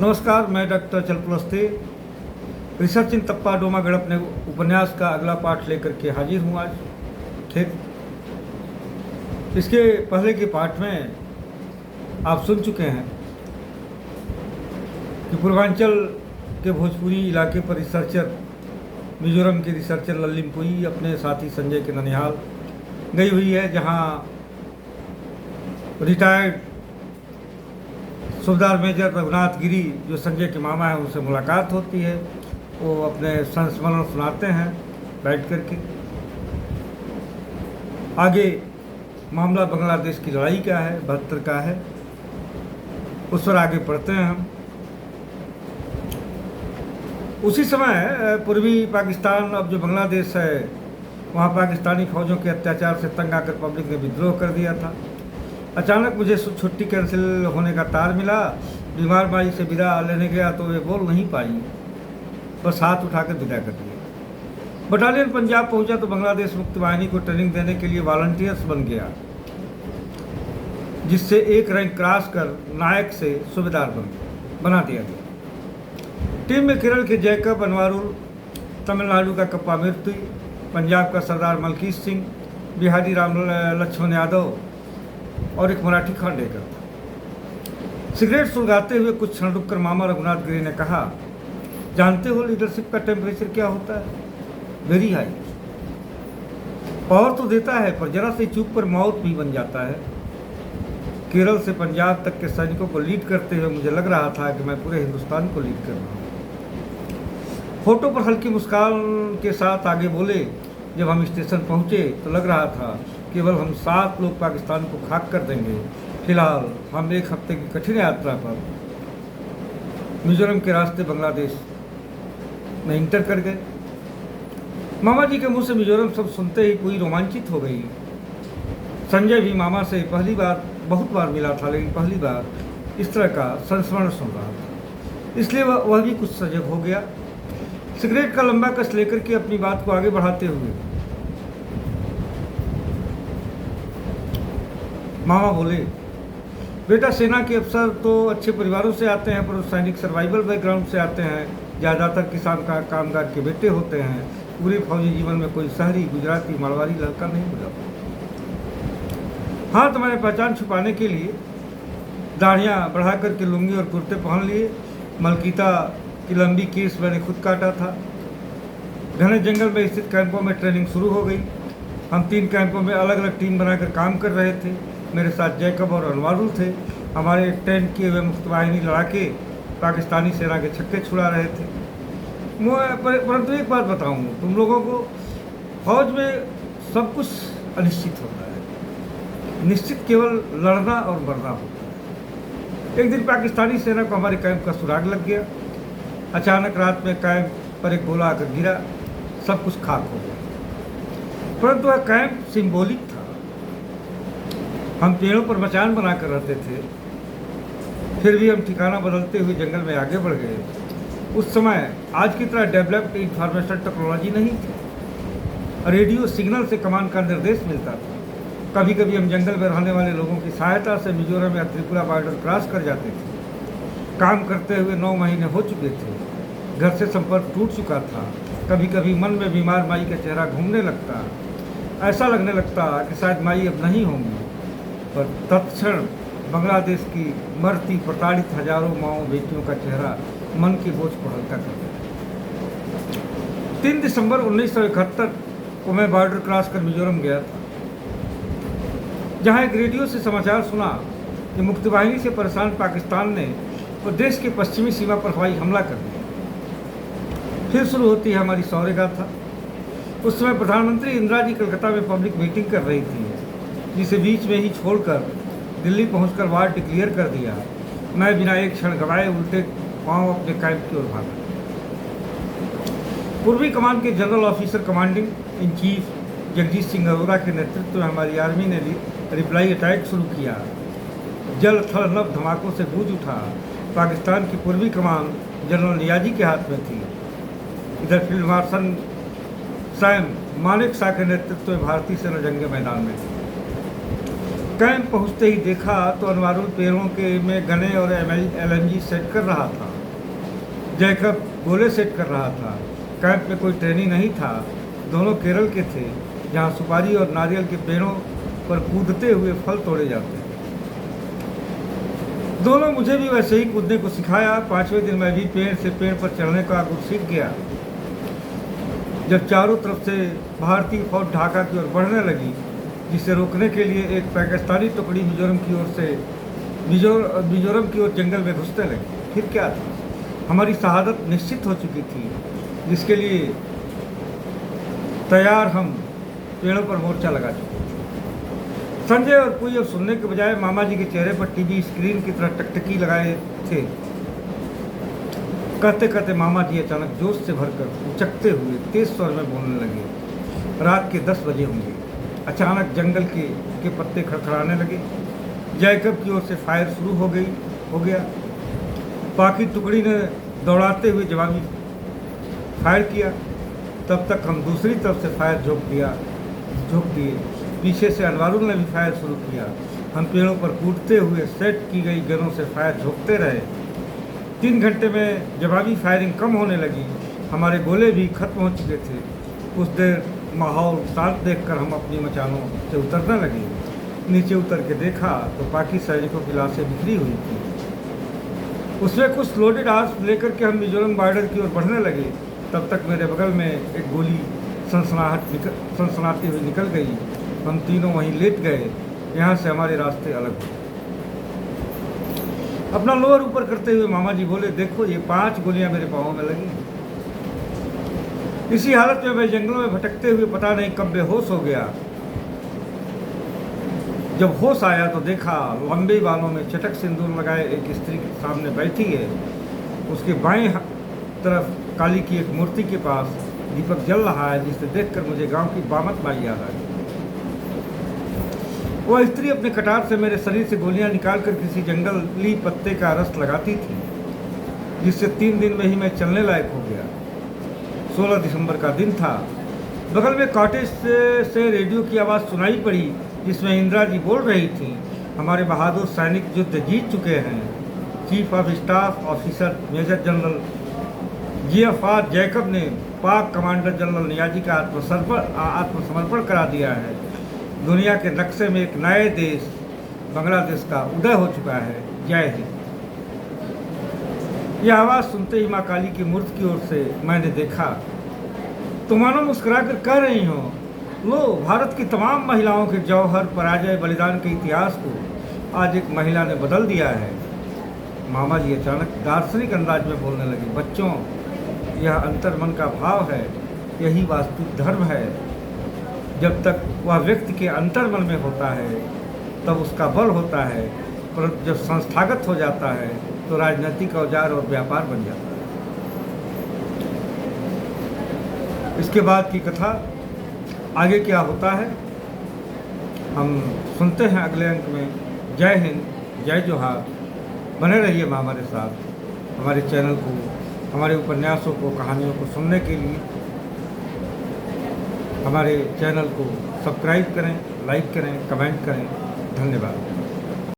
नमस्कार, मैं doctor चलपुलस्ते research इन तप्पा डोमागढ़ अपने उपन्यास का अगला पाठ लेकर के हाजिर हूँ आज। ठीक, इसके पहले के पाठ में आप सुन चुके हैं कि पूर्वांचल के भोजपुरी इलाके पर रिसर्चर मिजोरम के रिसर्चर लल्लिमपुई अपने साथी संजय के ननिहाल गई हुई है, जहाँ रिटायर्ड सूबेदार मेजर रघुनाथ गिरी जो संजय के मामा हैं उनसे मुलाकात होती है। वो अपने संस्मरण सुनाते हैं बैठ करके। आगे मामला बांग्लादेश की लड़ाई का है, 72 का है, उस पर आगे पढ़ते हैं हम। उसी समय पूर्वी पाकिस्तान, अब जो बांग्लादेश है, वहाँ पाकिस्तानी फौजों के अत्याचार से तंग आकर पब्लिक ने विद्रोह कर दिया था। अचानक मुझे छुट्टी कैंसिल होने का तार मिला। बीमार माई से विदा लेने गया तो वे बोल नहीं पाई, बस हाथ उठाकर विदा कर दिया। बटालियन पंजाब पहुंचा तो बांग्लादेश मुक्ति वाहिनी को ट्रेनिंग देने के लिए वॉलंटियर्स बन गया, जिससे एक रैंक क्रॉस कर नायक से सूबेदार बना दिया गया। टीम में केरल के जैकब अनवारुल, तमिलनाडु का कप्पा मिर्तु, पंजाब का सरदार मलकीत सिंह, बिहारी राम लक्ष्मण यादव और एक मराठी खांडेकर था। सिगरेट सुलगाते हुए कुछ क्षण रुककर मामा रघुनाथ गिरी ने कहा, जानते हो लीडरशिप का टेम्परेचर क्या होता है? Very high. पावर तो देता है पर जरा से चूक पर मौत भी बन जाता है। केरल से पंजाब तक के सैनिकों को लीड करते हुए मुझे लग रहा था कि मैं पूरे हिंदुस्तान को लीड कर रहा हूँ। फोटो पर हल्की मुस्कान के साथ आगे बोले, जब हम स्टेशन पहुँचे तो लग रहा था केवल हम 7 लोग पाकिस्तान को खाक कर देंगे। फिलहाल हम 1 हफ्ते की कठिन यात्रा पर मिजोरम के रास्ते बांग्लादेश में इंटर कर गए। मामा जी के मुंह से मिजोरम सब सुनते ही पूरी रोमांचित हो गई। संजय भी मामा से पहली बार, बहुत बार मिला था, लेकिन पहली बार इस तरह का संस्मरण सुन रहा था, इसलिए वह भी कुछ सजग हो गया। सिगरेट का लंबा कस लेकर के अपनी बात को आगे बढ़ाते हुए मामा बोले, बेटा सेना के अफसर तो अच्छे परिवारों से आते हैं, पर सैनिक सर्वाइवल बैकग्राउंड से आते हैं। ज़्यादातर किसान का कामगार के बेटे होते हैं। पूरे फौजी जीवन में कोई शहरी, गुजराती, मारवाड़ी लड़का नहीं मिला। हाँ, तो मैंने पहचान छुपाने के लिए दाढ़ियाँ बढ़ा करके लुंगी और कुर्ते पहन लिए। मलकीता की लंबी केस मैंने खुद काटा था। घने जंगल में स्थित कैंपों में ट्रेनिंग शुरू हो गई। हम 3 कैंपों में अलग अलग टीम बनाकर काम कर रहे थे। मेरे साथ जैकब और अनवारुल थे। हमारे ट्रेन किए हुए मुक्त वाहिनी लड़ाके पाकिस्तानी सेना के छक्के छुड़ा रहे थे। परंतु एक बात बताऊँ तुम लोगों को, फौज में सब कुछ अनिश्चित होता है, निश्चित केवल लड़ना और मरना होता है। एक दिन पाकिस्तानी सेना को हमारे कैंप का सुराग लग गया। अचानक रात में कैंप पर एक गोला आकर गिरा, सब कुछ खाक हो गया। परंतु वह कैंप सिंबॉलिक था। हम पेड़ों पर मचान बनाकर रहते थे, फिर भी हम ठिकाना बदलते हुए जंगल में आगे बढ़ गए। उस समय आज की तरह डेवलप्ड इंफॉर्मेशन टेक्नोलॉजी नहीं थी। रेडियो सिग्नल से कमांड का निर्देश मिलता था। कभी कभी हम जंगल में रहने वाले लोगों की सहायता से मिजोरम या त्रिपुरा बॉर्डर क्रॉस कर जाते थे। काम करते हुए 9 महीने हो चुके थे। घर से संपर्क टूट चुका था। कभी कभी मन में बीमार माई का चेहरा घूमने लगता। ऐसा लगने लगता कि शायद माई अब नहीं होंगी। पर तत्क्षण बांग्लादेश की मरती प्रताड़ित हजारों माओ बेटियों का चेहरा मन के बोझ को हल्का कर दिया। 3 दिसंबर 1971 को मैं बॉर्डर क्रॉस कर मिजोरम गया था, जहां एक रेडियो से समाचार सुना कि मुक्ति वाहिनी से परेशान पाकिस्तान ने वो देश के पश्चिमी सीमा पर हवाई हमला कर दिया। फिर शुरू होती है हमारी शौर्य गाथा। उस समय प्रधानमंत्री इंदिरा जी कलकत्ता में पब्लिक मीटिंग कर रही थी, जिसे बीच में ही छोड़कर दिल्ली पहुंचकर वार डिक्लेयर कर दिया। मैं बिना एक क्षण गवाए उल्टे पांव अपने कैंप की ओर भागा। पूर्वी कमान के general officer commanding in chief Jagjit Singh Arora के नेतृत्व में हमारी आर्मी ने रिप्लाई अटैक शुरू किया। जल थल नभ धमाकों से गूंज उठा। पाकिस्तान की पूर्वी कमान जनरल नियाजी के हाथ में थी। इधर field marshal Sam Manek Shah के नेतृत्व में भारतीय सेना जंग मैदान में थी। कैंप पहुंचते ही देखा तो अनवारुल पेड़ों के में गने और LMG सेट कर रहा था। जैकब गोले सेट कर रहा था। कैंप में कोई ट्रेनिंग नहीं था। दोनों केरल के थे, जहां सुपारी और नारियल के पेड़ों पर कूदते हुए फल तोड़े जाते हैं। दोनों मुझे भी वैसे ही कूदने को सिखाया। 5वें दिन मैं भी पेड़ से पेड़ पर चढ़ने का गुर सीख गया। जब चारों तरफ से भारतीय फौज ढाका की ओर बढ़ने लगी, जिसे रोकने के लिए एक पाकिस्तानी टुकड़ी मिजोरम की ओर जंगल में घुसने लगी। फिर क्या था? हमारी शहादत निश्चित हो चुकी थी, जिसके लिए तैयार हम पेड़ों पर मोर्चा लगा चुके थे। संजय और कोई अब सुनने के बजाय मामा जी के चेहरे पर टीवी स्क्रीन की तरह टकटकी लगाए थे। कहते कहते मामा जी अचानक जोश से भरकर उचकते हुए तेज स्वर में बोलने लगे। रात के 10 बजे होंगे। अचानक जंगल के पत्ते खड़खड़ाने लगे। जैकब की ओर से फायर शुरू हो गया। पाकि टुकड़ी ने दौड़ाते हुए जवाबी फायर किया। तब तक हम दूसरी तरफ से फायर झोंक दिए। पीछे से अनवारुल ने भी फायर शुरू किया। हम पेड़ों पर कूदते हुए सेट की गई गनों से फायर झोंकते रहे। 3 घंटे में जवाबी फायरिंग कम होने लगी। हमारे गोले भी खत्म हो चुके थे। कुछ देर माहौल शांत देखकर हम अपनी मचानों से उतरने लगे। नीचे उतर के देखा तो पाकि सैनिकों की लाशें बिखरी हुई थी। उसमें कुछ लोडेड आर्म्स लेकर के हम मिजोरम बॉर्डर की ओर बढ़ने लगे। तब तक मेरे बगल में एक गोली सनसनाती हुई निकल गई। हम तीनों वहीं लेट गए। यहाँ से हमारे रास्ते अलग हुए। अपना लोअर ऊपर करते हुए मामा जी बोले, देखो ये 5 गोलियां मेरे पाँव में लगी। इसी हालत में मैं जंगलों में भटकते हुए पता नहीं कब बेहोश हो गया। जब होश आया तो देखा लंबे बालों में चटक सिंदूर लगाए एक स्त्री के सामने बैठी है। उसके बाएं तरफ काली की एक मूर्ति के पास दीपक जल रहा है, जिसे देखकर मुझे गांव की बामत माई याद आई। वह स्त्री अपने कटार से मेरे शरीर से गोलियां निकालकर किसी जंगली पत्ते का रस लगाती थी, जिससे 3 दिन में ही मैं चलने लायक हो गया। 16 दिसंबर का दिन था। बगल में कॉटेज से रेडियो की आवाज़ सुनाई पड़ी, जिसमें इंदिरा जी बोल रही थी, हमारे बहादुर सैनिक युद्ध जीत चुके हैं। Chief of staff officer major general GFR Jacob ने पाक कमांडर जनरल नियाजी का आत्मसमर्पण करा दिया है। दुनिया के नक्शे में एक नए देश बांग्लादेश का उदय हो चुका है। जय हिंद। यह आवाज़ सुनते ही माँ काली की मूर्ति की ओर से मैंने देखा तो मानो मुस्कुराकर कह रही हो, लो भारत की तमाम महिलाओं के जौहर, पराजय, बलिदान के इतिहास को आज एक महिला ने बदल दिया है। मामा जी अचानक दार्शनिक अंदाज में बोलने लगे, बच्चों यह अंतर्मन का भाव है, यही वास्तविक धर्म है। जब तक वह व्यक्ति के अंतर्मन में होता है तब उसका बल होता है, परंतु जब संस्थागत हो जाता है तो राजनीतिक औजार और व्यापार बन जाता है। इसके बाद की कथा आगे क्या होता है हम सुनते हैं अगले अंक में। जय हिंद, जय जोहार। बने रहिए हमारे साथ। हमारे चैनल को, हमारे उपन्यासों को, कहानियों को सुनने के लिए हमारे चैनल को सब्सक्राइब करें, लाइक करें, कमेंट करें। धन्यवाद।